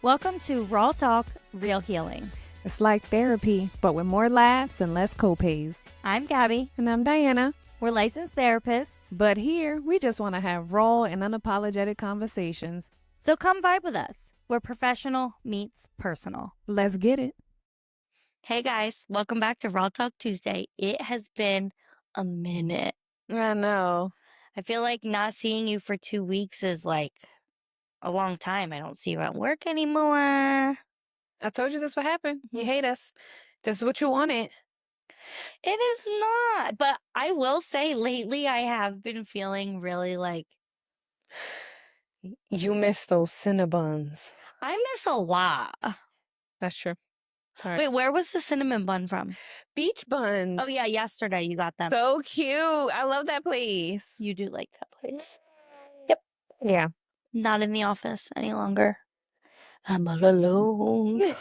Welcome to Raw Talk, Real Healing. It's like therapy, but with more laughs and less copays. I'm Gabby. And I'm Diana. We're licensed therapists. But here, we just want to have raw and unapologetic conversations. So come vibe with us, where professional meets personal. Let's get it. Hey guys, welcome back to Raw Talk Tuesday. It has been a minute. I know. I feel like not seeing you for 2 weeks is like a long time. I don't see you at work anymore. I told you this would happen. You hate us. This is what you wanted. It is not. But I will say lately I have been feeling really like... You miss those Cinnabons. I miss a lot. That's true. Sorry. Wait, where was the cinnamon bun from? Beach buns. Oh yeah, yesterday you got them. So cute. I love that place. You do like that place. Yep. Yeah. Not in the office any longer. I'm all alone.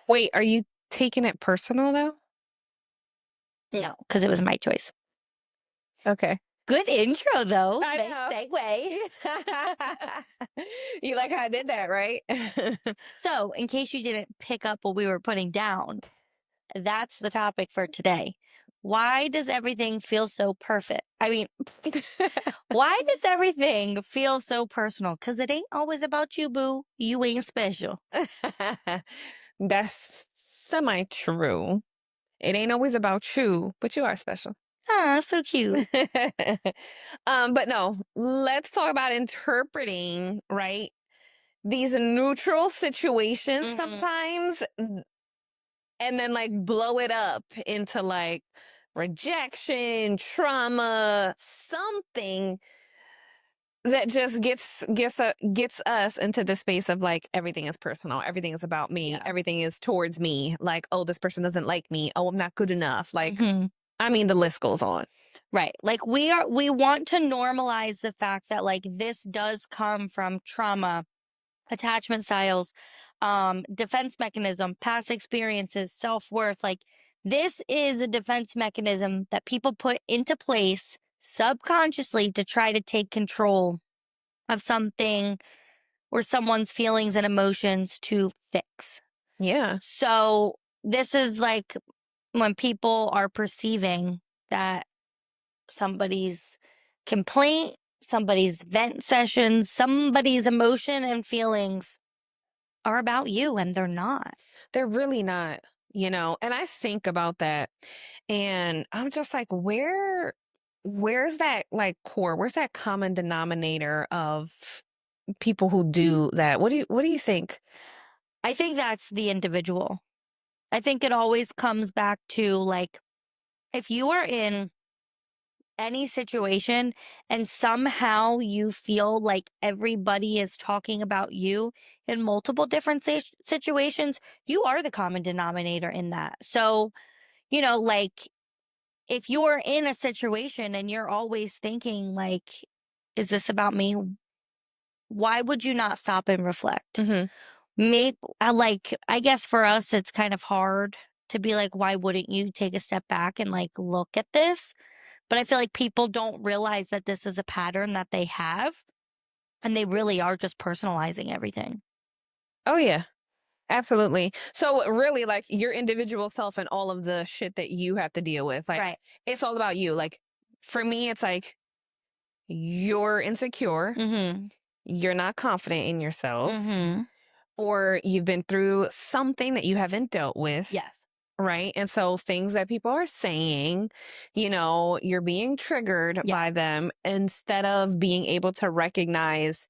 Wait, are you taking it personal though? No, because it was my choice. Okay. Good intro though. I Nice segue. You like how I did that, right? So, in case you didn't pick up what we were putting down, that's the topic for today. Why does everything feel so perfect? I mean, why does everything feel so personal? Because it ain't always about you, boo. You ain't special. That's semi-true. It ain't always about you, but you are special. Ah, so cute. But no, let's talk about interpreting, right? These neutral situations sometimes, and then like blow it up into like rejection, trauma, something that just gets us into the space of like everything is personal, everything is about me, everything is towards me. Like, oh, this person doesn't like me. Oh, I'm not good enough. Like, I mean, the list goes on. Right. Like we want to normalize the fact that like this does come from trauma, attachment styles, defense mechanism, past experiences, self-worth. Like this is a defense mechanism that people put into place subconsciously to try to take control of something or someone's feelings and emotions to fix. Yeah. So this is like when people are perceiving that somebody's complaint, somebody's vent session, somebody's emotion and feelings are about you, and they're not. They're really not, and I think about that and I'm just like, where's that like core? Where's that common denominator of people who do that? What do you think? I think that's the individual. I think it always comes back to like, if you are in any situation and somehow you feel like everybody is talking about you in multiple different situations, you are the common denominator in that. So, like if you're in a situation and you're always thinking like, is this about me? Why would you not stop and reflect? Maybe I guess for us, it's kind of hard to be like, why wouldn't you take a step back and like look at this? But I feel like people don't realize that this is a pattern that they have, and they really are just personalizing everything. Oh, yeah, absolutely. So really, like your individual self and all of the shit that you have to deal with, like it's all about you. Like for me, it's like you're insecure, you're not confident in yourself, or you've been through something that you haven't dealt with. Yes. Right. And so things that people are saying, you're being triggered by them instead of being able to recognize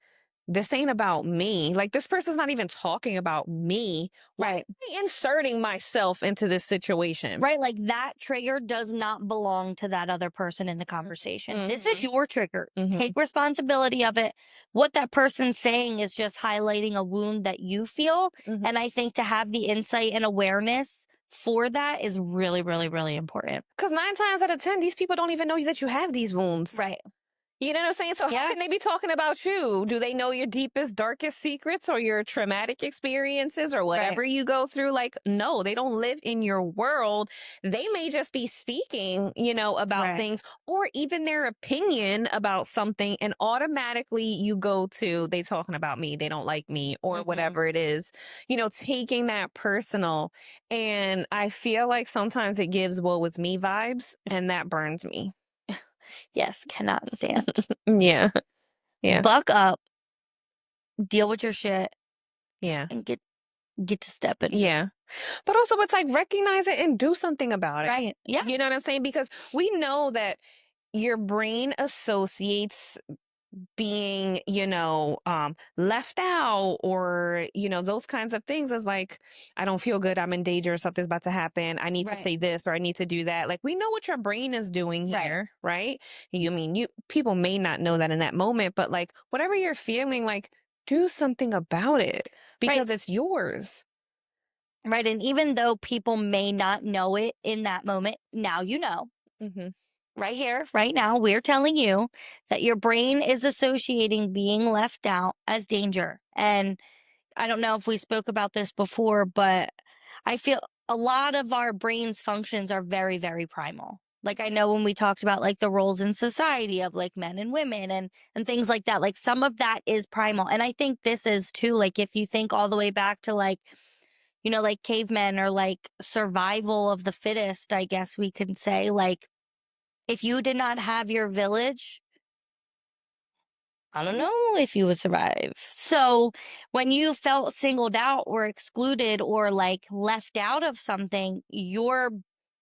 this ain't about me. Like this person's not even talking about me. Right. Why am I inserting myself into this situation? Right. Like that trigger does not belong to that other person in the conversation. This is your trigger. Take responsibility of it. What that person's saying is just highlighting a wound that you feel. And I think to have the insight and awareness for that is really, really, really important. Because 9 times out of 10, these people don't even know that you have these wounds. Right. You know what I'm saying? So how Yeah, can they be talking about you? Do they know your deepest, darkest secrets or your traumatic experiences or right, whatever you go through? Like, no, they don't live in your world. They may just be speaking, about right. things or even their opinion about something. And automatically you go to, they talking about me, they don't like me or Mhm. whatever it is, taking that personal. And I feel like sometimes it gives woe with me vibes and that burns me. Yes, cannot stand. Yeah. Yeah. Buck up, deal with your shit, Yeah. and get to stepping. Yeah. But also it's like recognize it and do something about it. Right. Yeah. You know what I'm saying? Because we know that your brain associates being, left out or, those kinds of things as like, I don't feel good. I'm in danger. Something's about to happen. I need to Right. say this or I need to do that. Like we know what your brain is doing Right. here, right? You people may not know that in that moment, but like whatever you're feeling, like do something about it Right. because it's yours. Right. And even though people may not know it in that moment, now you know. Hmm. Right here, right now, we're telling you that your brain is associating being left out as danger. And I don't know if we spoke about this before, but I feel a lot of our brain's functions are very, very primal. Like I know when we talked about like the roles in society of like men and women and things like that, like some of that is primal. And I think this is too, like if you think all the way back to like, like cavemen or like survival of the fittest, I guess we can say, like if you did not have your village, I don't know if you would survive. So when you felt singled out or excluded or like left out of something, your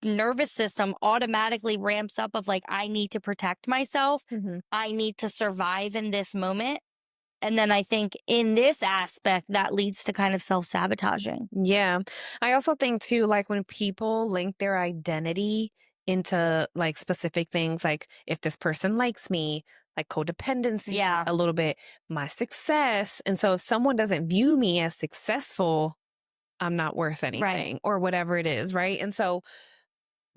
nervous system automatically ramps up of like, I need to protect myself. Hmm. I need to survive in this moment. And then I think in this aspect, that leads to kind of self sabotaging. Yeah. I also think too, like when people link their identity into like specific things, like if this person likes me, like codependency Yeah, a little bit, my success. And so if someone doesn't view me as successful, I'm not worth right. anything or whatever it is. Right. And so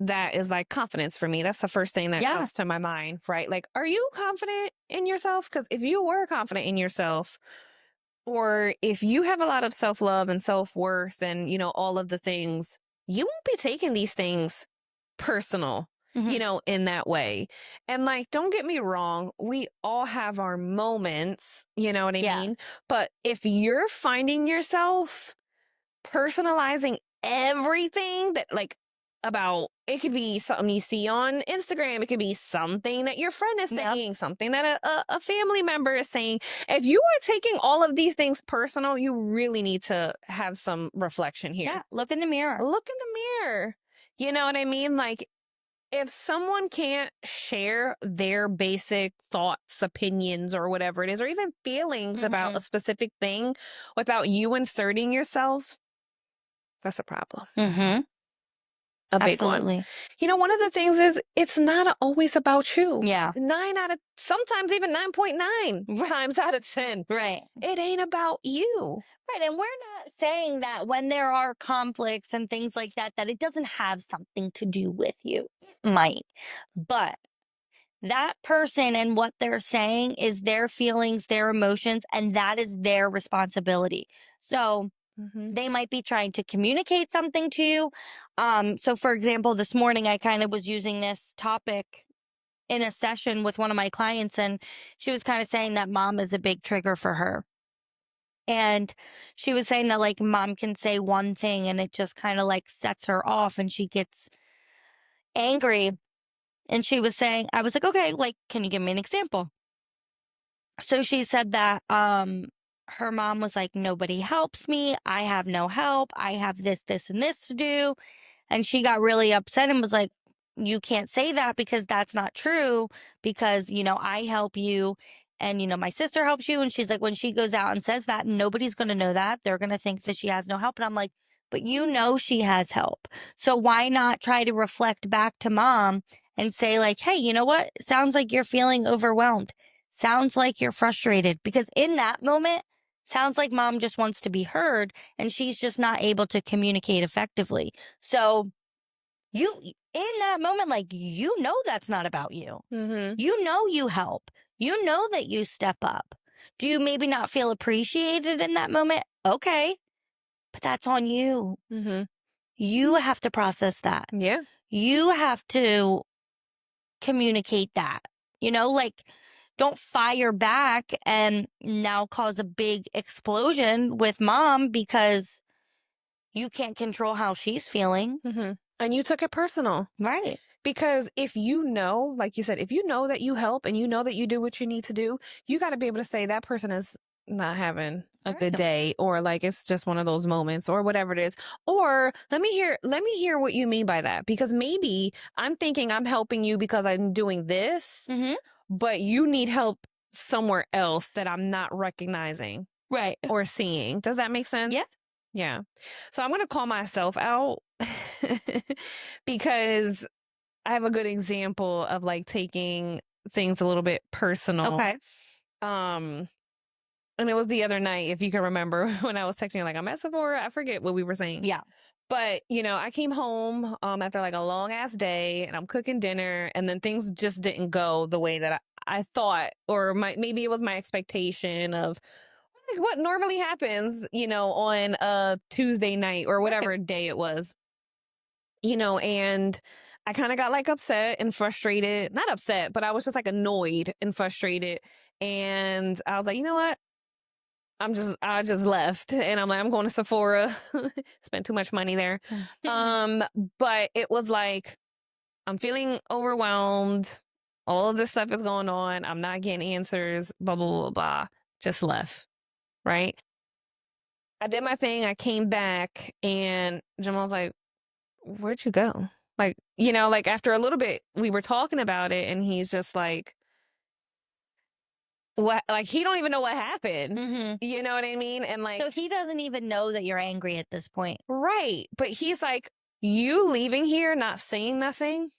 that is like confidence for me. That's the first thing that Yeah. comes to my mind. Right. Like, are you confident in yourself? Because if you were confident in yourself, or if you have a lot of self-love and self-worth and, all of the things, you won't be taking these things personal, Hmm. in that way. And like, don't get me wrong, we all have our moments, you know what I Yeah. mean? But if you're finding yourself personalizing everything that like about it could be something you see on Instagram, it could be something that your friend is Yep. saying, something that a family member is saying. If you are taking all of these things personal, you really need to have some reflection Yeah. here. Look in the mirror. Look in the mirror. You know what I mean? Like if someone can't share their basic thoughts, opinions, or whatever it is, or even feelings about a Hmm. specific thing without you inserting yourself, that's a problem. Hmm. A big one. Absolutely. One of the things is it's not always about you. Yeah. Sometimes even 9.9 times out of 10, Right. it ain't about you. Right. And we're not saying that when there are conflicts and things like that, that it doesn't have something to do with you. It might. But that person and what they're saying is their feelings, their emotions, and that is their responsibility. So Hmm. they might be trying to communicate something to you. So for example, this morning I kind of was using this topic in a session with one of my clients, and she was kind of saying that mom is a big trigger for her. And she was saying that like mom can say one thing and it just kind of like sets her off and she gets angry. And she was saying, I was like, okay, like, can you give me an example? So she said that her mom was like, nobody helps me. I have no help. I have this, and this to do. And she got really upset and was like, you can't say that because that's not true. Because, I help you and, my sister helps you. And she's like, when she goes out and says that, nobody's going to know that. They're going to think that she has no help. And I'm like, but she has help. So why not try to reflect back to mom and say, like, hey, you know what? Sounds like you're feeling overwhelmed. Sounds like you're frustrated. Because in that moment, sounds like mom just wants to be heard and she's just not able to communicate effectively. So you in that moment, like, that's not about you. Hmm. You help. You know that you step up. Do you maybe not feel appreciated in that moment? Okay, but that's on you. Mhm. You have to process that. Yeah. You have to communicate that. Like, don't fire back and now cause a big explosion with mom because you can't control how she's feeling. Mhm. And you took it personal. Right. Because if you know, like you said, if you know that you help and you know that you do what you need to do, you got to be able to say that person is not having a good Right. day, or like it's just one of those moments, or whatever it is. Or let me hear what you mean by that, because maybe I'm thinking I'm helping you because I'm doing this, Mm-hmm. but you need help somewhere else that I'm not recognizing Right. or seeing. Does that make sense? Yeah. Yeah. So I'm going to call myself out because I have a good example of like taking things a little bit personal. Okay. Um, and it was the other night, if you can remember, when I was texting you, like, I'm at Sephora. I forget what we were saying. Yeah. But, I came home after like a long ass day, and I'm cooking dinner, and then things just didn't go the way that I thought, or maybe it was my expectation of like, what normally happens, on a Tuesday night or Right. whatever day it was. And I kind of got like upset and frustrated. Not upset, but I was just like annoyed and frustrated. And I was like, you know what? I just left, and I'm like, I'm going to Sephora. Spent too much money there. Um, but it was like, I'm feeling overwhelmed. All of this stuff is going on. I'm not getting answers, blah, blah, blah, blah. Just left. Right. I did my thing. I came back, and Jamal's like, where'd you go? Like, like after a little bit, we were talking about it, and he's just like, what? Like, he don't even know what happened. Mm-hmm. You know what I mean? And like, So he doesn't even know that you're angry at this point. right. But he's like, you leaving here, not saying nothing.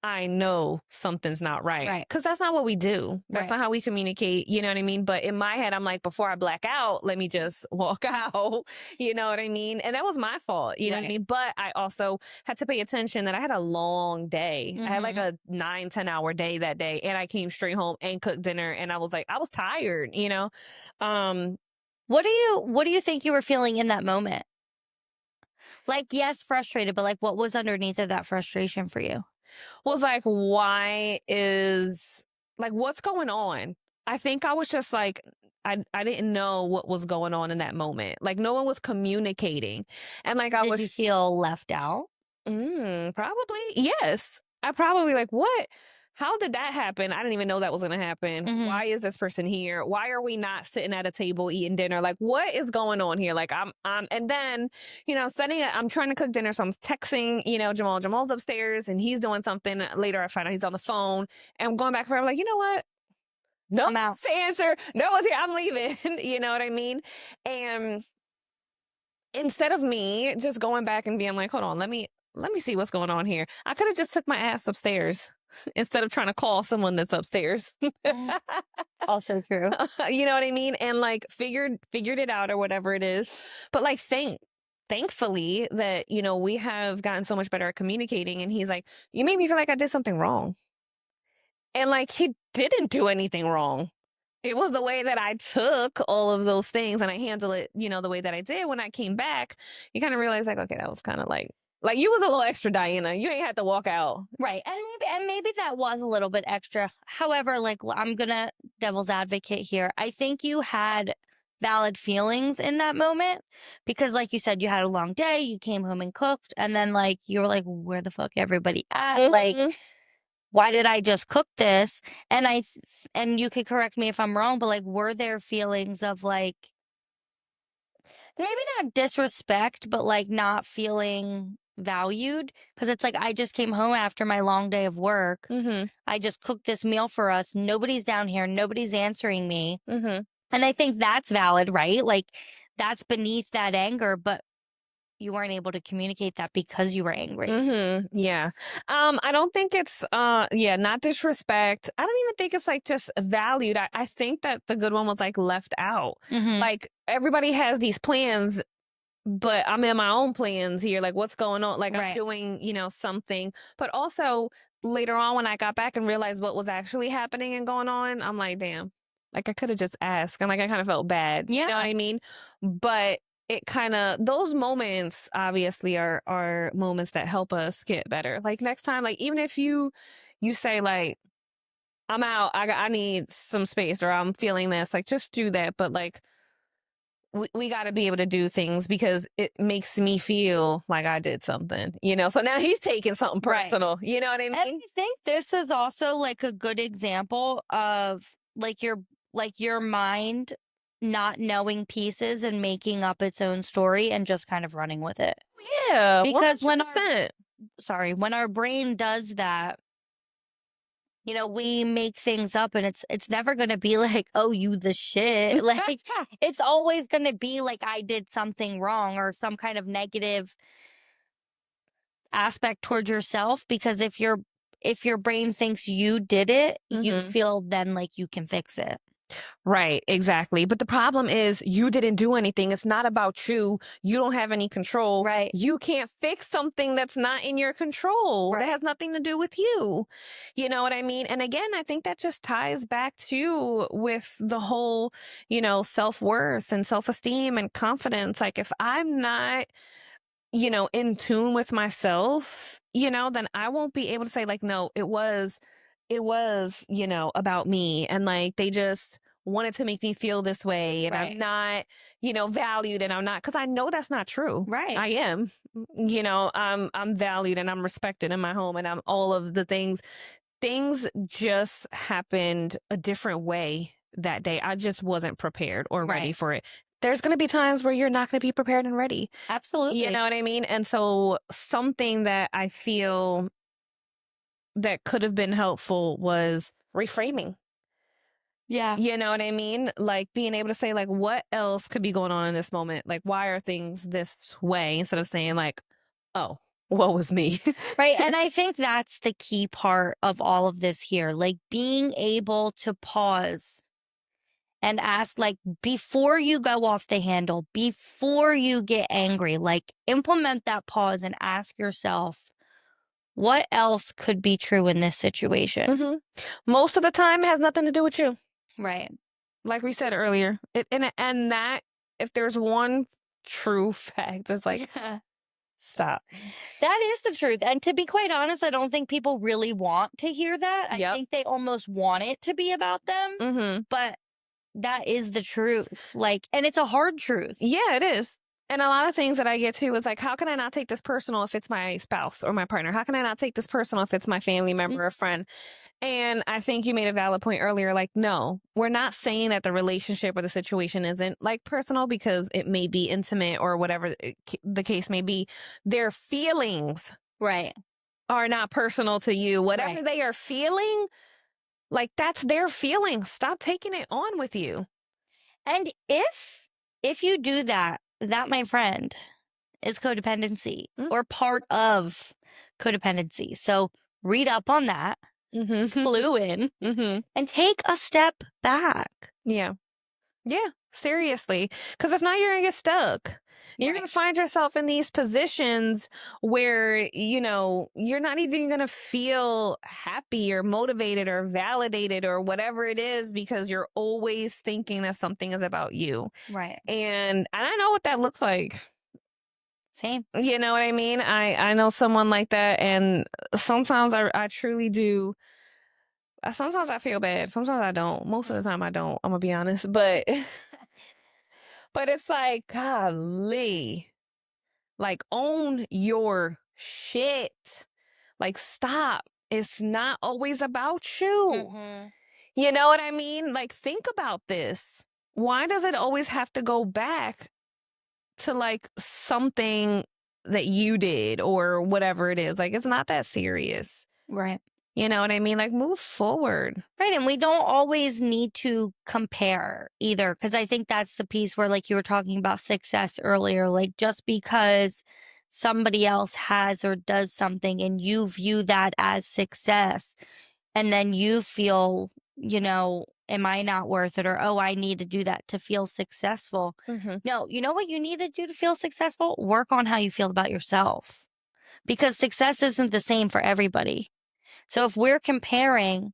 I know something's not right. Right. Cause that's not what we do. That's Right. not how we communicate. You know what I mean? But in my head, I'm like, before I black out, let me just walk out. You know what I mean? And that was my fault. You know what I Right. mean? But I also had to pay attention that I had a long day. I had like Mm-hmm. a 9-10 hour day that day. And I came straight home and cooked dinner. And I was like, I was tired. Um, What do you think you were feeling in that moment? Like, yes, frustrated, but like, what was underneath of that frustration for you? was like, what's going on? I think I was just like, I didn't know what was going on in that moment. Like, no one was communicating. And like, I Did was, you feel left out? probably, yes. I probably like, what? How did that happen? I didn't even know that was going to happen. Mm-hmm. Why is this person here? Why are we not sitting at a table eating dinner? Like, what is going on here? Like, and then, I'm trying to cook dinner. So I'm texting, Jamal. Jamal's upstairs and he's doing something. Later, I find out he's on the phone, and I'm going back for him. Like, you know what? No I'm out. answer. No one's here. I'm leaving. You know what I mean? And instead of me just going back and being like, hold on, let me see what's going on here. I could have just took my ass upstairs instead of trying to call someone that's upstairs. Mm. Also true. You know what I mean? And like figured it out or whatever it is. But like thankfully that, we have gotten so much better at communicating, and he's like, you made me feel like I did something wrong. And like, he didn't do anything wrong. It was the way that I took all of those things and I handle it, the way that I did. When I came back, you kind of realize like, okay, that was kind of like you was a little extra, Diana. You ain't had to walk out. Right. And maybe that was a little bit extra. However, like, I'm gonna devil's advocate here. I think you had valid feelings in that moment because, like you said, you had a long day, you came home and cooked, and then like you were like, where the fuck everybody at? Like, Mhm. why did I just cook this? And you could correct me if I'm wrong, but like, were there feelings of like, maybe not disrespect, but like not feeling valued? Because it's like, I just came home after my long day of work. Mhm. I just cooked this meal for us. Nobody's down here. Nobody's answering me. Mhm. And I think that's valid, right? Like, that's beneath that anger, but you weren't able to communicate that because you were angry. Yeah. I don't think it's yeah, not disrespect. I don't even think it's like just valued. I think that the good one was like left out. Mm-hmm. Like, everybody has these plans but I'm in my own plans here. Like, what's going on? Like, I'm Right. doing, something. But also, later on, when I got back and realized what was actually happening and going on, I'm like, damn, like, I could have just asked. And like, I kind of felt bad. You know what Yeah. I mean? But it kind of, those moments obviously are moments that help us get better. Like, next time, like, even if you say, like, I'm out, I need some space, or I'm feeling this, like, just do that. But like, we got to be able to do things because it makes me feel like I did something, So now he's taking something Right. personal. You know what I And mean? I think this is also like a good example of like your mind not knowing pieces and making up its own story and just kind of running with it. Yeah, Because when our 100%. when our brain does that, we make things up and it's never going to be like, "Oh, you the shit." Like it's always going to be like I did something wrong or some kind of negative aspect towards yourself because if your brain thinks you did it, you hmm feel then like you can fix it. Right, exactly. But the problem is you didn't do anything. It's not about you. You don't have any control. Right. You can't fix something that's not in your control. That Right. has nothing to do with you. You know what I mean? And again, I think that just ties back to with the whole, self-worth and self-esteem and confidence. Like if I'm not in tune with myself, then I won't be able to say like, no, it was, about me. And like, they just wanted to make me feel this way. And I'm Right. not, valued, and I'm not, cause I know that's not true. Right. I am, I'm valued and I'm respected in my home, and I'm all of the things. Things just happened a different way that day. I just wasn't prepared or ready Right. for it. There's going to be times where you're not going to be prepared and ready. You Absolutely. know what I mean? And so something that I feel that could have been helpful was reframing. Yeah. You know what I mean? Like being able to say like, what else could be going on in this moment? Like, why are things this way? Instead of saying like, oh, woe was me. Right. And I think that's the key part of all of this here. Like being able to pause and ask, like, before you go off the handle, before you get angry, like, implement that pause and ask yourself, what else could be true in this situation? hmm Most of the time it has nothing to do with you. Right. Like we said earlier. And that, if there's one true fact, it's like, Yeah. stop. That is the truth. And to be quite honest, I don't think people really want to hear that. I Yep. think they almost want it to be about them, hmm but that is the truth. Like, and it's a hard truth. Yeah, it is. And a lot of things that I get to is like, how can I not take this personal if it's my spouse or my partner? How can I not take this personal if it's my family member or friend? And I think you made a valid point earlier. Like, no, we're not saying that the relationship or the situation isn't like personal, because it may be intimate or whatever the case may be. Their feelings Right. are not personal to you. Whatever Right. they are feeling, like that's their feelings. Stop taking it on with you. And if you do that, that, my friend, is codependency or part of codependency. So read up on that, Mm-hmm. clue in, mm-hmm. and take a step back. Yeah. Yeah, seriously. Because if not, you're going to get stuck. You're going Right. to find yourself in these positions where, you're not even going to feel happy or motivated or validated or whatever it is, because you're always thinking that something is about you. Right. And I know what that looks like. Same. You know what I mean? I know someone like that. And sometimes I truly do. Sometimes I feel bad. Sometimes I don't. Most of the time I don't. I'm going to be honest. But. But it's like, golly, like own your shit. Like, stop. It's not always about you. Mm-hmm. You know what I mean? Like, think about this. Why does it always have to go back to like something that you did or whatever it is? Like, it's not that serious. Right. You know what I mean? Like, move forward. Right. And we don't always need to compare either. Cause I think that's the piece where, like, you were talking about success earlier. Like, just because somebody else has or does something and you view that as success, and then you feel, am I not worth it? Or, oh, I need to do that to feel successful. Mm-hmm. No, you know what you need to do to feel successful? Work on how you feel about yourself because success isn't the same for everybody. So if we're comparing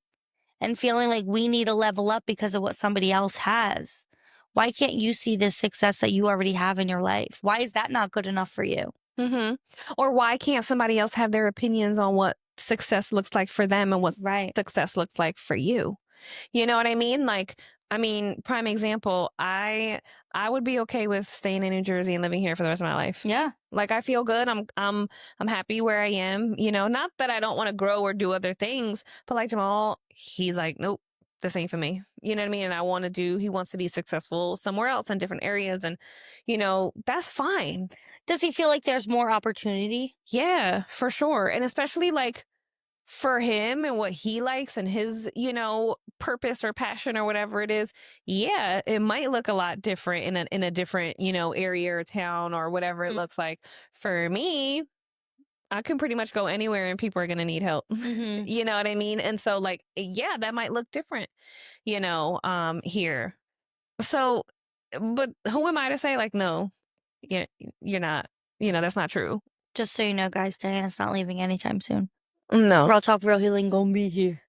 and feeling like we need to level up because of what somebody else has, why can't you see this success that you already have in your life? Why is that not good enough for you? Mm-hmm. Or why can't somebody else have their opinions on what success looks like for them and what Right. success looks like for you? You know what I mean? Like, I mean, prime example, I would be okay with staying in New Jersey and living here for the rest of my life. Yeah. Like I feel good. I'm happy where I am, you know, not that I don't want to grow or do other things, but like Jamal, he's like, nope, this ain't for me. You know what I mean? And he wants to be successful somewhere else in different areas and that's fine. Does he feel like there's more opportunity? Yeah, for sure. And especially like for him and what he likes and his, purpose or passion or whatever it is, yeah, it might look a lot different in a different, area or town or whatever it Mm. looks like. For me, I can pretty much go anywhere and people are going to need help. Mhm. You know what I mean? And so like, yeah, that might look different, here. So, but who am I to say like, no, yeah, you're not, that's not true. Just so you know, guys, Diana's not leaving anytime soon. No. Real Talk Real Healing gonna be here.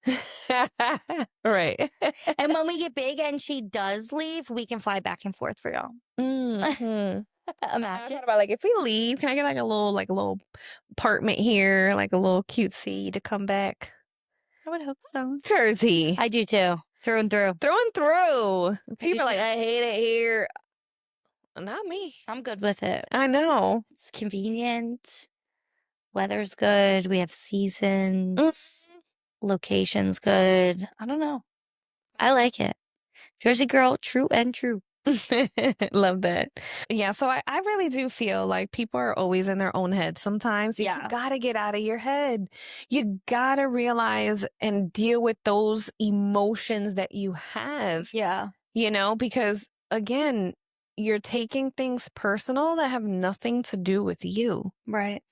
Right. And when we get big and she does leave, we can fly back and forth for y'all. Mhm. I Imagine. thought about like if we leave, can I get like a little apartment here, like a little cutesy to come back? I would hope so. Jersey. I do too. Through and through. Through and through. People are too. like, I hate it here. Not me. I'm good with it. I know. It's convenient. Weather's good. We have seasons. Location's good. I don't know. I like it. Jersey girl, true and true. Love that. Yeah, so I really do feel like people are always in their own head sometimes. You Yeah. gotta get out of your head. You gotta realize and deal with those emotions that you have, Yeah. because again, you're taking things personal that have nothing to do with you. Right.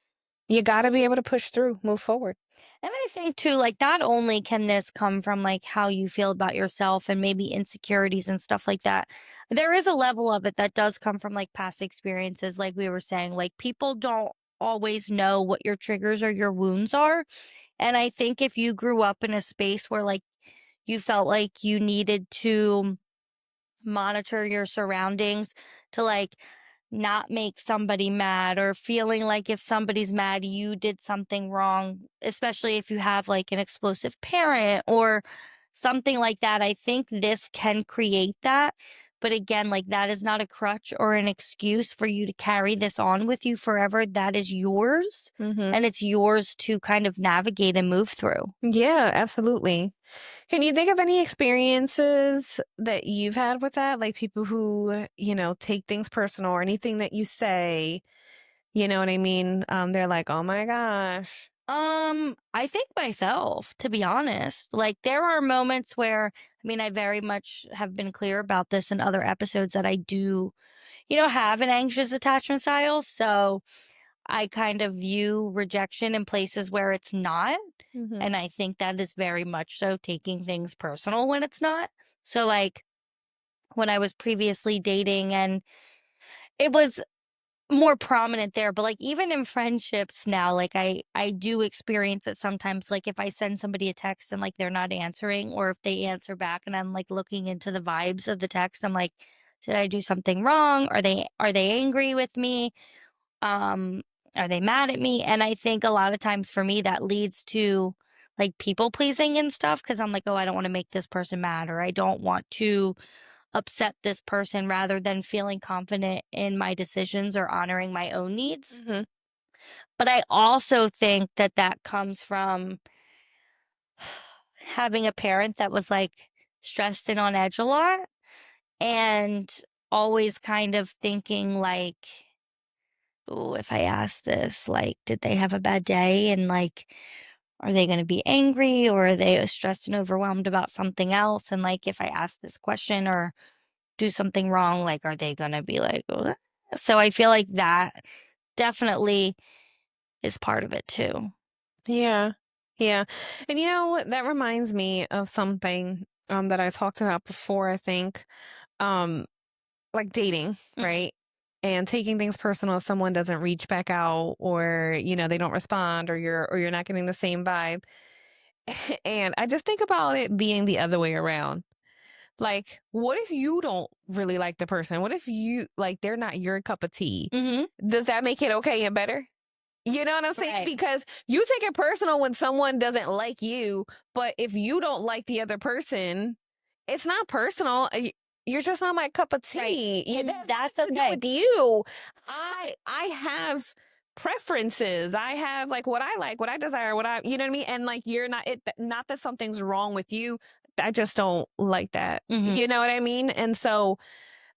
You gotta be able to push through, move forward. And I think too, like, not only can this come from like how you feel about yourself and maybe insecurities and stuff like that, there is a level of it that does come from like past experiences, like we were saying, like people don't always know what your triggers or your wounds are. And I think if you grew up in a space where like you felt like you needed to monitor your surroundings to like not make somebody mad or feeling like if somebody's mad you did something wrong, especially if you have like an explosive parent or something like that. I think this can create that. But again, like that is not a crutch or an excuse for you to carry this on with you forever. That is yours Mm-hmm. and it's yours to kind of navigate and move through. Yeah, absolutely. Can you think of any experiences that you've had with that? Like people who, take things personal or anything that you say, you know what I mean? They're like, oh my gosh. I think myself, to be honest. Like there are moments where I mean I very much have been clear about this in other episodes that I do, have an anxious attachment style. So I kind of view rejection in places where it's not. Mm-hmm. And I think that is very much so taking things personal when it's not. So like when I was previously dating and it was more prominent there, but like even in friendships now, like I do experience it sometimes. Like if I send somebody a text and like they're not answering, or if they answer back and I'm like looking into the vibes of the text, I'm like, did I do something wrong? Are they angry with me? Um, are they mad at me? And I think a lot of times for me that leads to like people pleasing and stuff because I'm like, oh, I don't want to make this person mad, or I don't want to upset this person rather than feeling confident in my decisions or honoring my own needs. Mm-hmm. But I also think that that comes from having a parent that was like stressed and on edge a lot and always kind of thinking like, oh, if I ask this, like, did they have a bad day? And like, are they going to be angry or are they stressed and overwhelmed about something else? And like, if I ask this question or do something wrong, like, are they gonna be like, "What?" So I feel like that definitely is part of it too. Yeah. Yeah. And that reminds me of something. that I talked about before, I think, um, like dating, Mhm. right? And taking things personal if someone doesn't reach back out or, they don't respond or you're not getting the same vibe. And I just think about it being the other way around. Like, what if you don't really like the person? What if you like they're not your cup of tea? Mhm. Does that make it okay and better? You know what I'm saying? Right. Because you take it personal when someone doesn't like you, but if you don't like the other person, it's not personal. You're just not my cup of Right. tea. That And has that's nothing to do okay. with you. I have preferences. I have like what I like, what I desire, what I, you know what I mean? And like you're not it not that something's wrong with you. I just don't like that. Mhm. You know what I mean? And so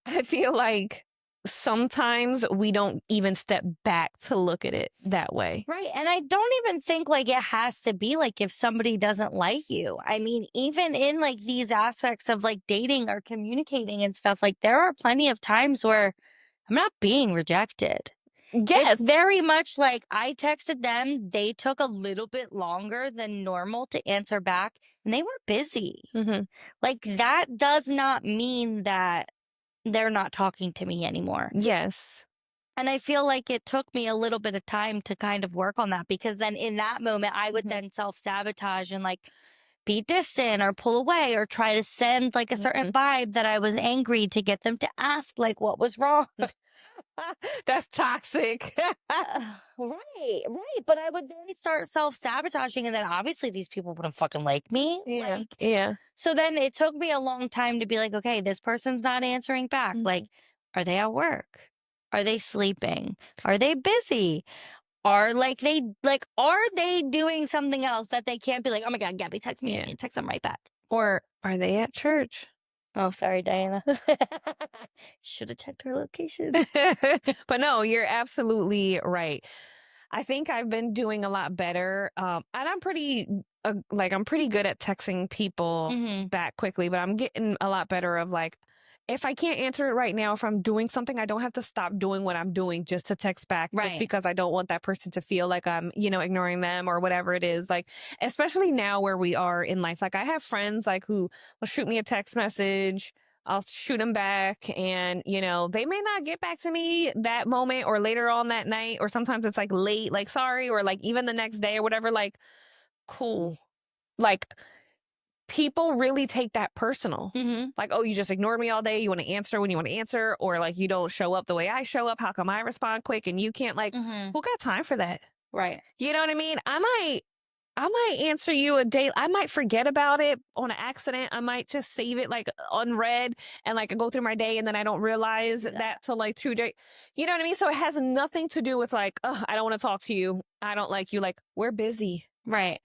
I feel like sometimes we don't even step back to look at it that way. Right. And I don't even think like it has to be like if somebody doesn't like you. I mean, even in like these aspects of like dating or communicating and stuff, like there are plenty of times where I'm not being rejected. It's Yes. very much like I texted them, they took a little bit longer than normal to answer back, and they were busy. Mhm. Like that does not mean that they're not talking to me anymore. Yes. And I feel like it took me a little bit of time to kind of work on that because then in that moment, I would Mhm. then self sabotage and like be distant or pull away or try to send like a certain Mhm. vibe that I was angry to get them to ask like what was wrong. That's toxic. Right, right. But I would then start self sabotaging, and then obviously these people wouldn't fucking like me. Yeah. Like, Yeah. so then it took me a long time to be like, okay, this person's not answering back. Like, Mhm. are they at work? Are they sleeping? Are they busy? Are they doing something else that they can't be like, oh my God, Gabby, text me. I Yeah. need to text them right back. Or are they at church? Oh, sorry, Diana. Should have checked her location. But no, you're absolutely right. I think I've been doing a lot better. And I'm pretty good at texting people Hmm. back quickly, but I'm getting a lot better of like, if I can't answer it right now, if I'm doing something, I don't have to stop doing what I'm doing just to text back, just Right. because I don't want that person to feel like I'm, ignoring them or whatever it is. Like, especially now where we are in life. Like, I have friends like who will shoot me a text message. I'll shoot them back and, they may not get back to me that moment or later on that night, or sometimes it's like late, like sorry, or like even the next day or whatever, like cool. Like people really take that personal. Hmm. Like, oh, you just ignored me all day. You want to answer when you want to answer, or like you don't show up the way I show up. How come I respond quick and you can't? Like, Hmm. who got time for that? Right. You know what I mean? I might answer you a day. I might forget about it on an accident. I might just save it like unread and like go through my day and then I don't realize Do that. that till like 2 days. You know what I mean? So it has nothing to do with like, oh, I don't want to talk to you. I don't like you. Like we're busy. Right.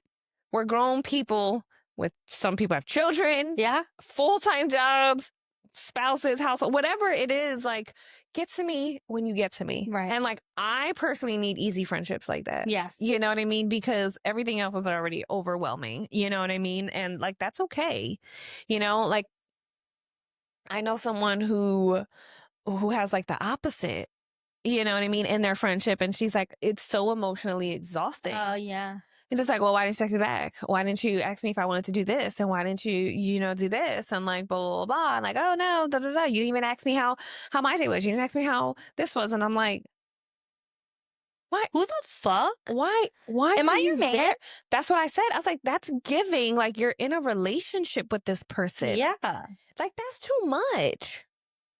We're grown people with some people have children, Yeah. full-time jobs, spouses, household, whatever it is, like get to me when you get to me. Right. And like I personally need easy friendships like that. Yes. You know what I mean? Because everything else is already overwhelming. You know what I mean? And like that's okay. Like I know someone who has like the opposite, you know what I mean, in their friendship. And she's like, it's so emotionally exhausting. Oh, yeah. And just like, well, why didn't you text me back? Why didn't you ask me if I wanted to do this? And why didn't you, do this? And like, blah, blah, blah. And like, oh no, da, da, da. You didn't even ask me how my day was. You didn't ask me how this was. And I'm like, why, Who the fuck? why Am are I you your man? there? That's what I said. I was like, that's giving, like you're in a relationship with this person. Yeah. Like, that's too much.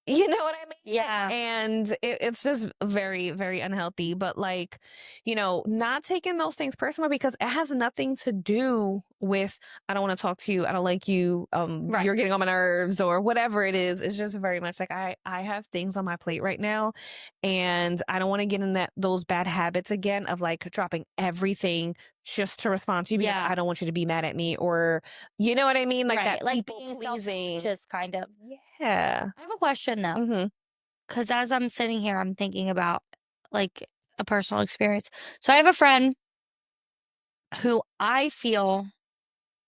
You know what I mean? Yeah. And it's just very, very unhealthy. But like, not taking those things personal because it has nothing to do with I don't want to talk to you, I don't like you, Right. you're getting on my nerves or whatever it is. It's just very much like I have things on my plate right now, and I don't want to get in those bad habits again of like dropping everything just to respond to you because Yeah. I don't want you to be mad at me, or you know what I mean, like Right. that Like people being pleasing. self-conscious kind of. Yeah. I have a question though, Mhm. because as I'm sitting here, I'm thinking about like a personal experience. So I have a friend who I feel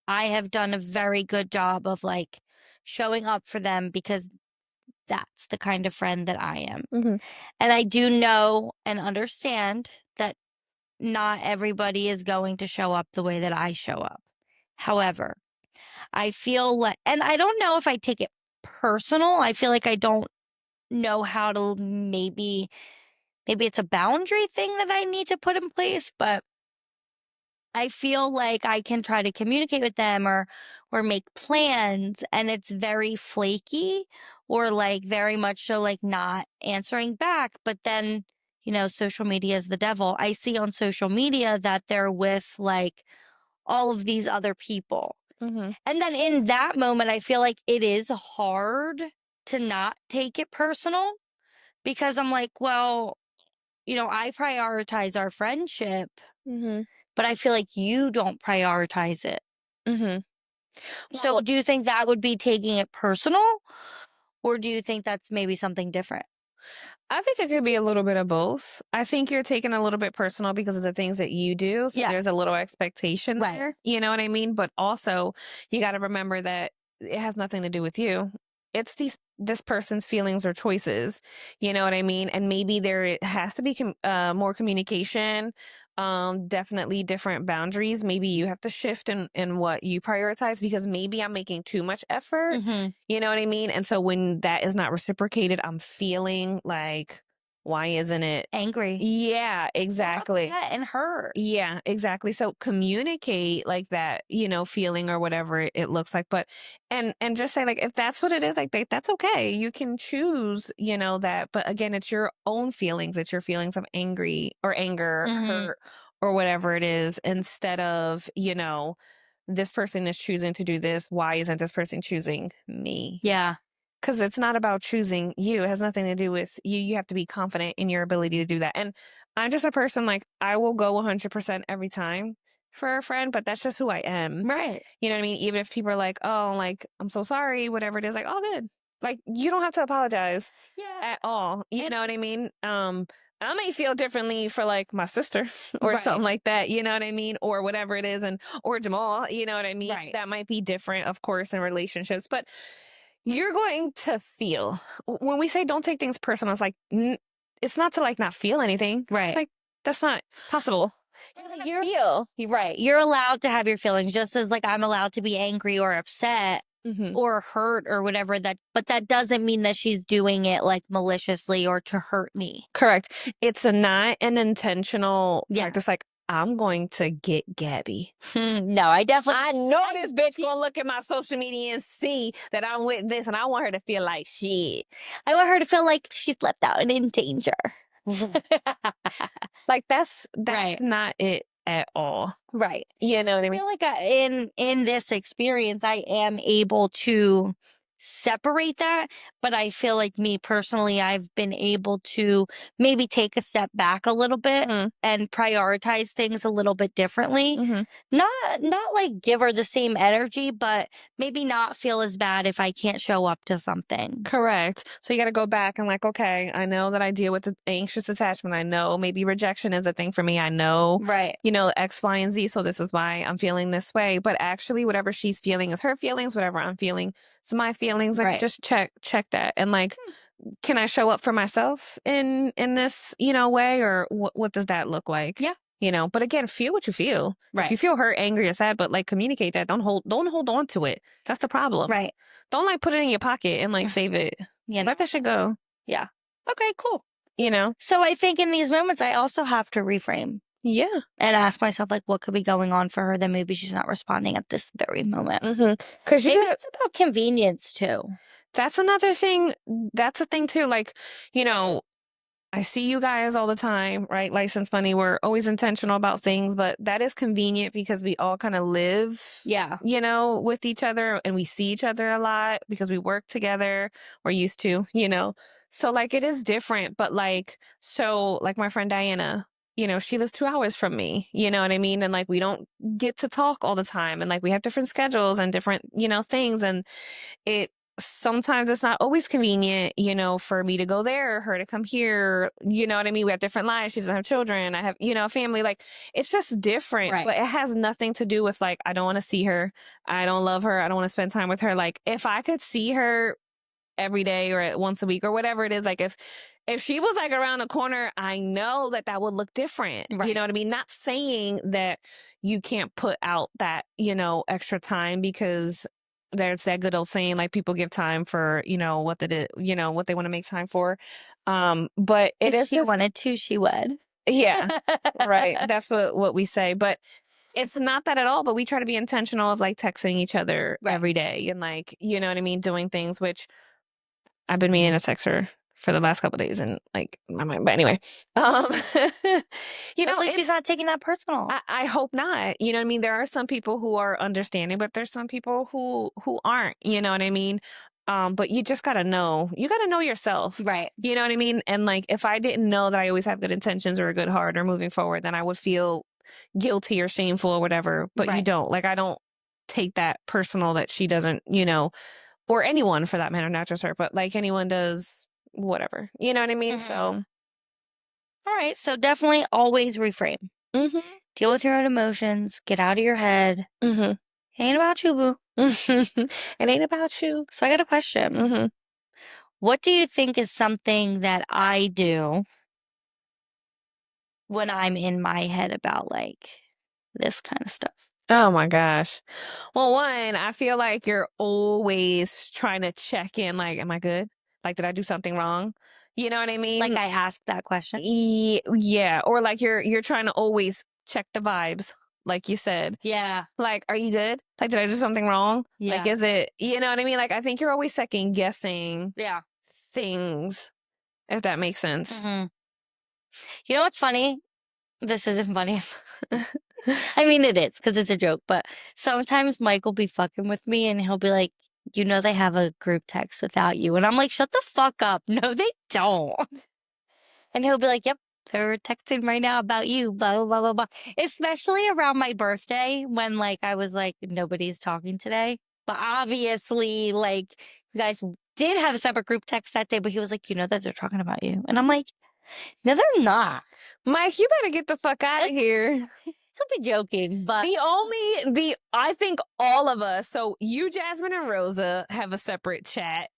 I have done a very good job of like showing up for them because that's the kind of friend that I am. Mhm. And I do know and understand that not everybody is going to show up the way that I show up. However, I feel like, and I don't know if I take it personal. I feel like I don't know how to maybe it's a boundary thing that I need to put in place, but I feel like I can try to communicate with them or make plans and it's very flaky or like very much so like not answering back. But then, social media is the devil. I see on social media that they're with like all of these other people. Mm-hmm. And then in that moment, I feel like it is hard to not take it personal because I'm like, well, I prioritize our friendship, Mm-hmm. but I feel like you don't prioritize it. Mm-hmm. So Well, do you think that would be taking it personal or do you think that's maybe something different? I think it could be a little bit of both. I think you're taking a little bit personal because of the things that you do. So Yeah, there's a little expectation right. there. You know what I mean? But also, you got to remember that it has nothing to do with you. It's this person's feelings or choices. You know what I mean? And maybe there has to be more communication. Definitely different boundaries. Maybe you have to shift in what you prioritize because maybe I'm making too much effort. Mhm. You know what I mean? And so when that is not reciprocated, I'm feeling like, why isn't it? Angry Yeah, or exactly. upset and hurt. Yeah, exactly. So communicate like that, feeling or whatever it looks like. But and just say like if that's what it is, like that's okay. You can choose, that. But again, it's your own feelings. It's your feelings of anger, Mhm. hurt, or whatever it is, instead of, this person is choosing to do this. Why isn't this person choosing me? Yeah. Because it's not about choosing you. It has nothing to do with you. You have to be confident in your ability to do that. And I'm just a person like I will go 100% every time for a friend, but that's just who I am. Right. You know what I mean? Even if people are like, oh, like, I'm so sorry, whatever it is, like, all good. Like, you don't have to apologize Yeah. at all. You And know what I mean? I may feel differently for like my sister or right. something like that, you know what I mean? Or whatever it is, and or Jamal, you know what I mean? Right. That might be different, of course, in relationships, but you're going to feel when we say don't take things personal, it's like it's not to like not feel anything. Right. Like that's not possible. You're Feel. you're right. You're allowed to have your feelings just as like I'm allowed to be angry or upset Hmm. or hurt or whatever that but that doesn't mean that she's doing it like maliciously or to hurt me. Correct. It's a not an intentional Yeah. practice. Like I'm going to get Gabby. No, I definitely I know this bitch gonna look at my social media and see that I'm with this, and I want her to feel like shit. I want her to feel like she's left out and in danger. Like that's Right. not it at all. Right. You know what I I mean? feel like in this experience I am able to separate that, but I feel like me personally I've been able to maybe take a step back a little bit Hmm. and prioritize things a little bit differently. Hmm. Not like give her the same energy, but maybe not feel as bad if I can't show up to something. Correct. So you got to go back and like, okay, I know that I deal with the anxious attachment. I know maybe rejection is a thing for me. I know, Right. X, Y, and Z. So this is why I'm feeling this way. But actually, whatever she's feeling is her feelings. Whatever I'm feeling is my feelings. Like, Right. just check that. And like, can I show up for myself in this, way, or what does that look like? Yeah. But again, feel what you feel. If you Right. feel hurt, angry, or sad, but like communicate that. Don't hold on to it. That's the problem. Right. Don't like put it in your pocket and like save it. You know. Let that shit go. Yeah. Okay, cool. You know? So I think in these moments I also have to reframe Yeah. and ask myself like what could be going on for her that maybe she's not responding at this very moment. Because Maybe it's about convenience too. that's another thing. That's a thing too. Like, you know, I see you guys all the time, right? License money. We're always intentional about things, but that is convenient because we all kind of live, Yeah. with each other and we see each other a lot because we work together. We're used to, So like it is different, but like, so like my friend Diana, she lives 2 hours from me, you know what I mean? And like we don't get to talk all the time and like we have different schedules and different, things. And it sometimes it's not always convenient, for me to go there, her to come here. You know what I mean? We have different lives. She doesn't have children. I have, a family. Like it's just different, Right. but it has nothing to do with like, I don't want to see her. I don't love her. I don't want to spend time with her. Like if I could see her every day or once a week or whatever it is, like if she was like around the corner, I know that would look different. You Right. know what I mean? Not saying that you can't put out that, extra time because there's that good old saying, like, people give time for, what they did, what they wanna make time for. But it If is she just wanted to, she would. yeah, right. That's what we say, but it's not that at all, but we try to be intentional of, like, texting each other Right. every day and, like, you know what I mean, doing things which I've been meaning to text her for the last couple days and, like, my mind but anyway, um, Hopefully she's it's not taking that personal. I hope not. You know what I mean? There are some people who are understanding, but there's some people who aren't, you know what I mean? But you just gotta know. You gotta know yourself. Right. You know what I mean? And like if I didn't know that I always have good intentions or a good heart or moving forward, then I would feel guilty or shameful or whatever. But you Right. don't. Like I don't take that personal that she doesn't, or anyone for that matter, not just her, but like anyone does whatever. You know what I mean? Mhm. So All right. So definitely always reframe. mhm. Deal with your own emotions. Get out of your head. Mhm. Ain't about you, boo. It ain't about you. So I got a question. Mhm. What do you think is something that I do when I'm in my head about like this kind of stuff? Oh my gosh. Well, one, I feel like you're always trying to check in, like, am I good? Like, did I do something wrong? You know what I Like mean? I ask that question. Yeah. Or like you're trying to always check the vibes, like you said. Yeah. Like, are you good? Like, did I do something wrong? Like, Yeah. is it, you know what I mean? Like, I think you're always second guessing Yeah. things, if that makes sense. Hmm. You know what's funny? This isn't funny. I mean, it is because it's a joke, but sometimes Mike will be fucking with me and he'll be like, they have a group text without you. And I'm like, shut the fuck up. No, they don't. And he'll be like, yep, they're texting right now about you, blah, blah, blah, blah, blah. Especially around my birthday when like I was like, nobody's talking today. But obviously, like, you guys did have a separate group text that day, but he was like, that they're talking about you. And I'm like, no, they're not. Mike, you better get the fuck out of here. He'll be joking, but I think all of us, so you, Jasmine, and Rosa have a separate chat.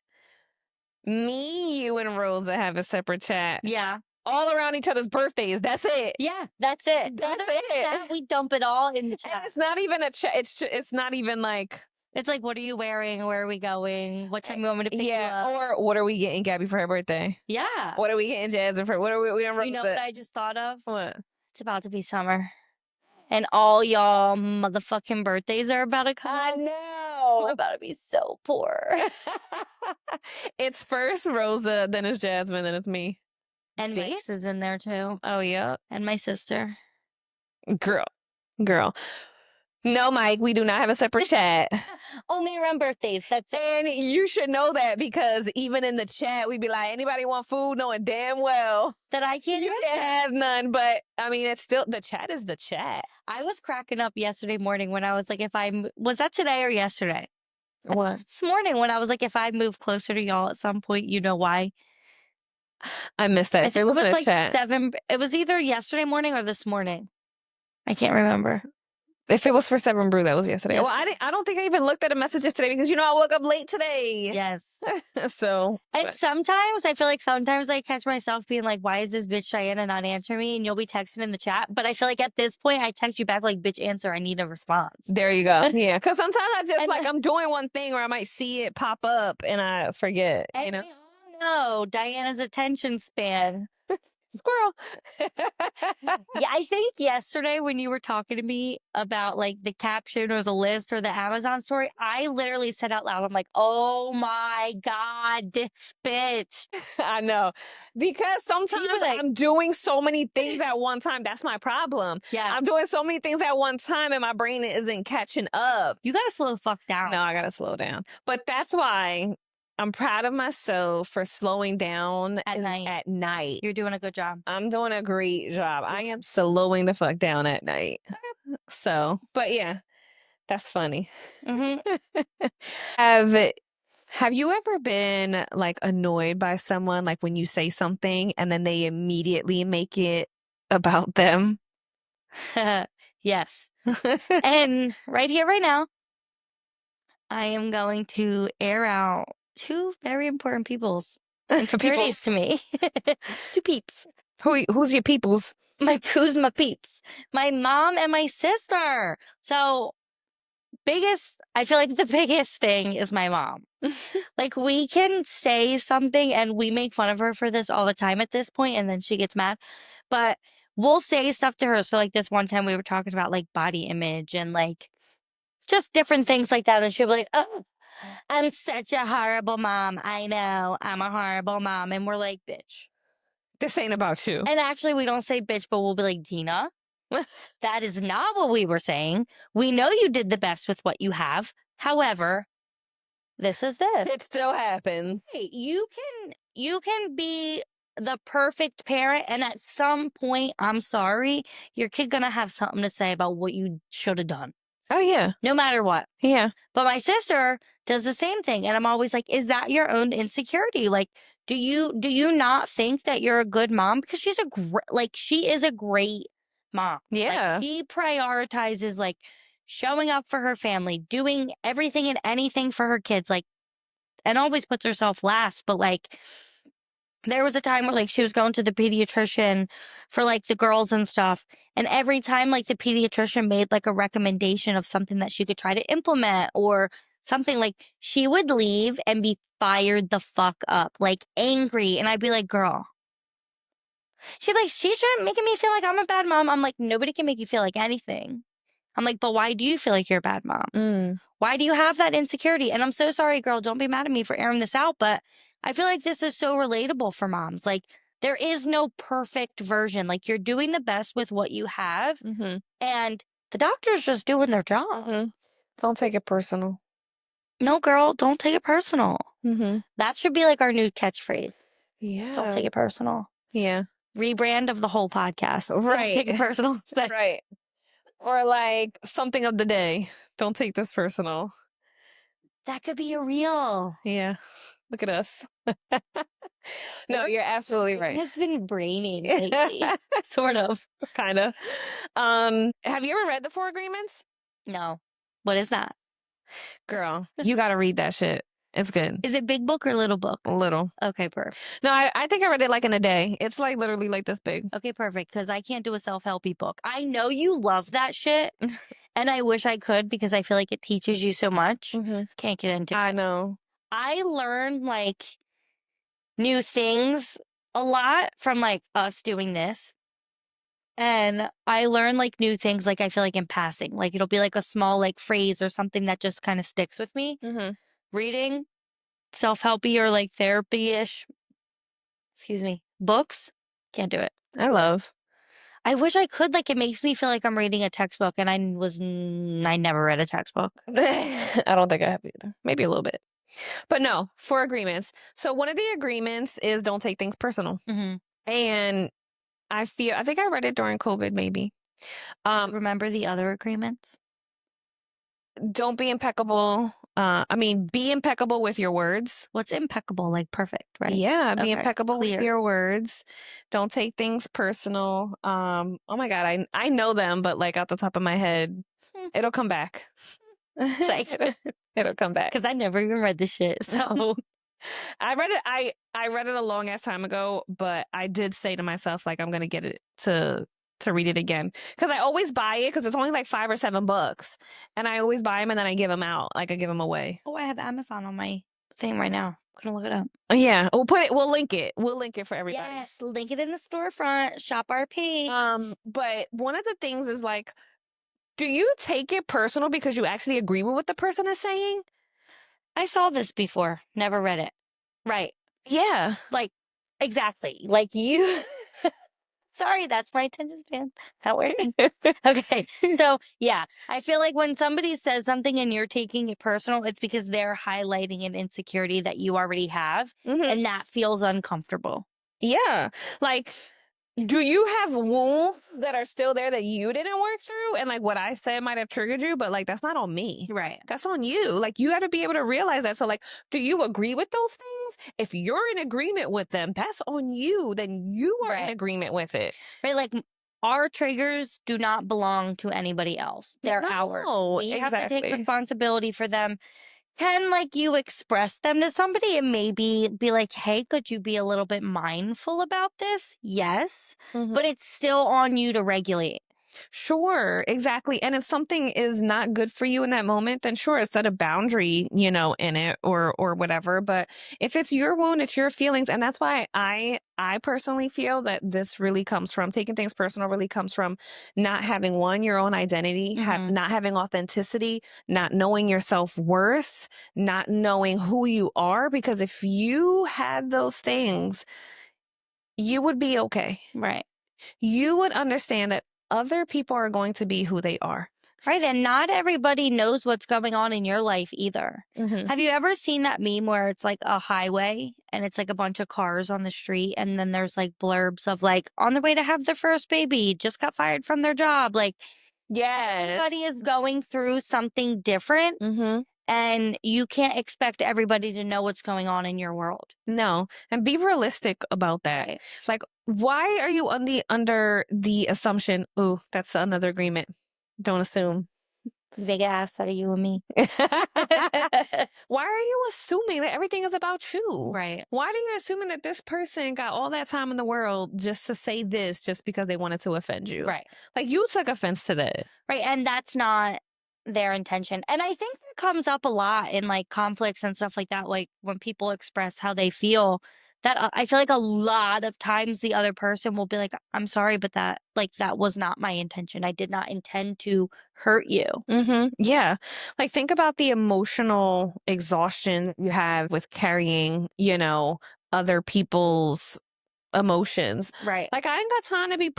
Me, you, and Rosa have a separate chat. yeah. All around each other's birthdays. That's it. Yeah, that's it. That's Other than that, it. we dump it all in the And chat. it's not even a chat. It's not even like It's like, what are you wearing? Where are we going? What time you want me to pick you yeah. up? Or what are we getting Gabby for her birthday? Yeah. What are we getting Jasmine for? What are we? We don't You know what I just thought of? What? It's about to be summer. And all y'all motherfucking birthdays are about to come I up. know. We're about to be so poor. It's first Rosa, then it's Jasmine, then it's me. And See? Mike's is in there too. Oh yeah, And my sister. girl. No, Mike, we do not have a separate chat. Only around birthdays. That's it. And you should know that because even in the chat, we'd be like, anybody want food? Knowing damn well That I can't you answer. can't have none. But I mean, it's still, the chat is the chat. I was cracking up yesterday morning when I was like, was that today or yesterday? What? This morning when I was like, if I move closer to y'all at some point, you know why? I missed that. I If it think it was in was a like chat. it was either yesterday morning or this morning. I can't remember. If it was for Seven Brew, that was yesterday. Yes. Well, I don't think I even looked at the messages today because I woke up late today. Yes. So. And sometimes I feel like I catch myself being like, why is this bitch Diana not answering me? And you'll be texting in the chat. But I feel like at this point, I text you back like, bitch, answer. I need a response. There you go. Yeah. Because sometimes I just And like, I'm doing one thing or I might see it pop up and I forget, and we all know Diana's attention span. Squirrel. Yeah, I think yesterday when you were talking to me about like the caption or the list or the Amazon story, I literally said out loud, I'm like, oh my God, this bitch. I know. Because sometimes like- I'm doing so many things at one time. That's my problem. Yeah. I'm doing so many things at one time and my brain isn't catching up. You gotta slow the fuck down. No, I gotta slow down. But that's why I'm proud of myself for slowing down At night. You're doing a good job. I'm doing a great job. I am slowing the fuck down at night. So, but yeah, that's funny. Mm-hmm. Have you ever been like annoyed by someone like when you say something and then they immediately make it about them? Yes. And right here, right now, I am going to air out two very important people's insecurities to me. Two peeps. Who's your peoples? Who's my peeps? My mom and my sister. So I feel like the biggest thing is my mom. Like, we can say something and we make fun of her for this all the time at this point, and then she gets mad. But we'll say stuff to her. So, like, this one time we were talking about like body image and like just different things like that. And she'll be like, oh, I'm such a horrible mom. I know I'm a horrible mom. And we're like, bitch. This ain't about you. And actually, we don't say bitch, but we'll be like, Dina, that is not what we were saying. We know you did the best with what you have. However, this is this. It still happens. Hey, you can be the perfect parent, and at some point, I'm sorry, your kid gonna have something to say about what you should have done. Oh yeah. No matter what. Yeah. But my sister does the same thing, and I'm always like, is that your own insecurity? Like, do you not think that you're a good mom? Because she is a great mom. Yeah. Like, she prioritizes like showing up for her family, doing everything and anything for her kids, like, and always puts herself last. But like, there was a time where like she was going to the pediatrician for like the girls and stuff. And every time like the pediatrician made like a recommendation of something that she could try to implement or something, like she would leave and be fired the fuck up, like angry. And I'd be like, girl, she'd be like, she shouldn't making me feel like I'm a bad mom. I'm like, nobody can make you feel like anything. I'm like, but why do you feel like you're a bad mom? Why do you have that insecurity? And I'm so sorry, girl. Don't be mad at me for airing this out, but I feel like this is so relatable for moms. Like, there is no perfect version. Like, you're doing the best with what you have, and the doctor's just doing their job. Don't take it personal. No, girl, don't take it personal. That should be like our new catchphrase. Yeah. Don't take it personal. Yeah. Rebrand of the whole podcast. Right. Don't take it personal. Right. Or like something of the day. Don't take this personal. That could be a reel. Yeah. Look at us. No, you're absolutely right. It's been braining lately. Sort of. Kind of. Have you ever read the Four Agreements? No. What is that? Girl, you got to read that shit. It's good. Is it big book or little book? Little. Okay, perfect. No, I think I read it like in a day. It's like literally like this big. Okay, perfect. Because I can't do a self-helpy book. I know you love that shit. And I wish I could because I feel like it teaches you so much. Can't get into it. I know. I learned like new things a lot from like us doing this. And I learn like new things, like I feel like in passing. Like it'll be like a small like phrase or something that just kind of sticks with me. Reading self-helpy or like therapy-ish, books, can't do it. I wish I could. Like, it makes me feel like I'm reading a textbook, and I never read a textbook. I don't think I have either. Maybe a little bit. But no, Four Agreements. So one of the agreements is don't take things personal. And I think I read it during COVID, maybe. Remember the other agreements? Don't be impeccable. Be impeccable with your words. What's impeccable? Like perfect, right? Yeah, be impeccable with your words. Don't take things personal. Oh my God, I know them, but like out the top of my head, it'll come back. It'll come back. Because I never even read this shit. So I read it. I read it a long ass time ago, but I did say to myself, like, I'm gonna get it to read it again because I always buy it because it's only like $5 or $7, and I always buy them and then I give them out, like I give them away. Oh, I have Amazon on my thing right now. I'm gonna look it up. Yeah, we'll link it. We'll link it for everybody. Yes, link it in the storefront. Shop RP. But one of the things is like, do you take it personal because you actually agree with what the person is saying? I saw this before. Never read it. Right. Yeah. Like, exactly. Like you. Sorry, that's my attention span. Not working. Okay. So, yeah, I feel like when somebody says something and you're taking it personal, it's because they're highlighting an insecurity that you already have, and that feels uncomfortable. Yeah. Like, do you have wounds that are still there that you didn't work through? And like what I said might have triggered you, but like that's not on me. Right. That's on you. Like you have to be able to realize that. So like, do you agree with those things? If you're in agreement with them, that's on you. Then you are in agreement with it. Right. Like our triggers do not belong to anybody else. They're ours. We have to take responsibility for them. Can like you express them to somebody and maybe be like, hey, could you be a little bit mindful about this? Yes. But it's still on you to regulate. Sure, exactly. And if something is not good for you in that moment, then sure, set a boundary, in it or whatever. But if it's your wound, it's your feelings. And that's why I personally feel that this really comes from taking things personal really comes from not having your own identity, not having authenticity, not knowing your self-worth, not knowing who you are. Because if you had those things, you would be okay. Right. You would understand that other people are going to be who they are. Right, and not everybody knows what's going on in your life either. Mhm. Have you ever seen that meme where it's like a highway and it's like a bunch of cars on the street and then there's like blurbs of like on the way to have their first baby, just got fired from their job. Like Yes. everybody is going through something different Mhm. and you can't expect everybody to know what's going on in your world. No, and be realistic about that. Right. Like, why are you under the assumption, "Ooh, that's another agreement. Don't assume." Big ass out of you and me. Why are you assuming that everything is about you? Right. Why are you assuming that this person got all that time in the world just to say this just because they wanted to offend you? Right. Like, you took offense to that. Right, and that's not their intention. And I think that comes up a lot in like conflicts and stuff like that. Like when people express how they feel, that I feel like a lot of times the other person will be like, "I'm sorry, but that was not my intention. I did not intend to hurt you." Yeah. Like, think about the emotional exhaustion you have with carrying, other people's emotions. Right. Like, I ain't got time to be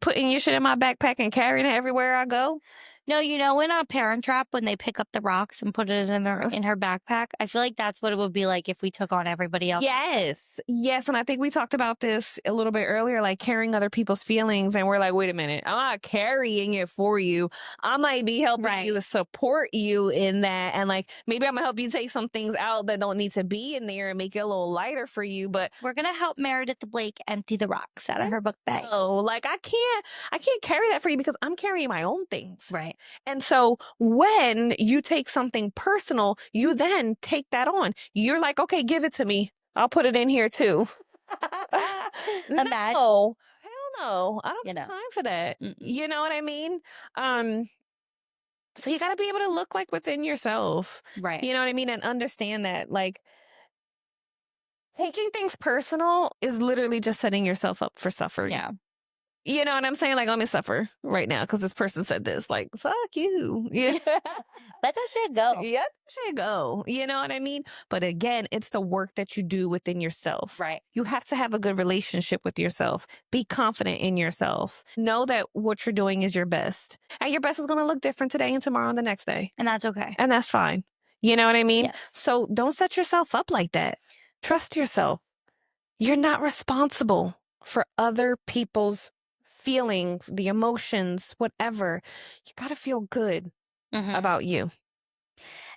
putting your shit in my backpack and carrying it everywhere I go. No, in a Parent Trap when they pick up the rocks and put it in her backpack, I feel like that's what it would be like if we took on everybody else. Yes. Yes. And I think we talked about this a little bit earlier, like carrying other people's feelings. And we're like, wait a minute, I'm not carrying it for you. I might be helping Right. you to support you in that. And like, maybe I'm going to help you take some things out that don't need to be in there and make it a little lighter for you. But We're gonna help Meredith Blake empty the rocks out of her book bag. oh, like I can't carry that for you because I'm carrying my own things. Right. And so when you take something personal, you then take that on. You're like, okay, give it to me. I'll put it in here too. Imagine. No, hell no. I don't You have know. time for that. Mm-mm. You know what I mean? So you got to be able to look like within yourself. Right. You know what I mean? And understand that like taking things personal is literally just setting yourself up for suffering. Yeah. You know what I'm saying? Like, let me suffer right now because this person said this. Like, fuck you. Yeah. Let that shit go. Yeah, should go. You know what I mean? But again, it's the work that you do within yourself. Right. You have to have a good relationship with yourself. Be confident in yourself. Know that what you're doing is your best. And your best is going to look different today and tomorrow and the next day. And that's okay. And that's fine. You know what I mean? Yes. So don't set yourself up like that. Trust yourself. You're not responsible for other people's feelings, the emotions, whatever. You got to feel good about you.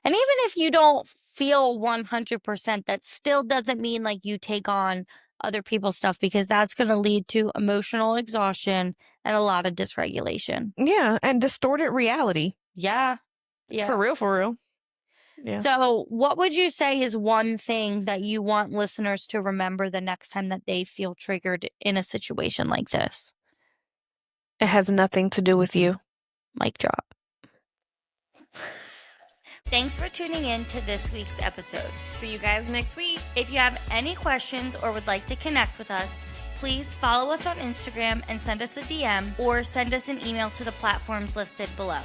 And even if you don't feel 100%, that still doesn't mean like you take on other people's stuff because that's going to lead to emotional exhaustion and a lot of dysregulation. Yeah, and distorted reality. Yeah. Yeah. For real, for real. Yeah. So, what would you say is one thing that you want listeners to remember the next time that they feel triggered in a situation like this? It has nothing to do with you. Mic drop. Thanks for tuning in to this week's episode. See you guys next week. If you have any questions or would like to connect with us, please follow us on Instagram and send us a DM or send us an email to the platforms listed below.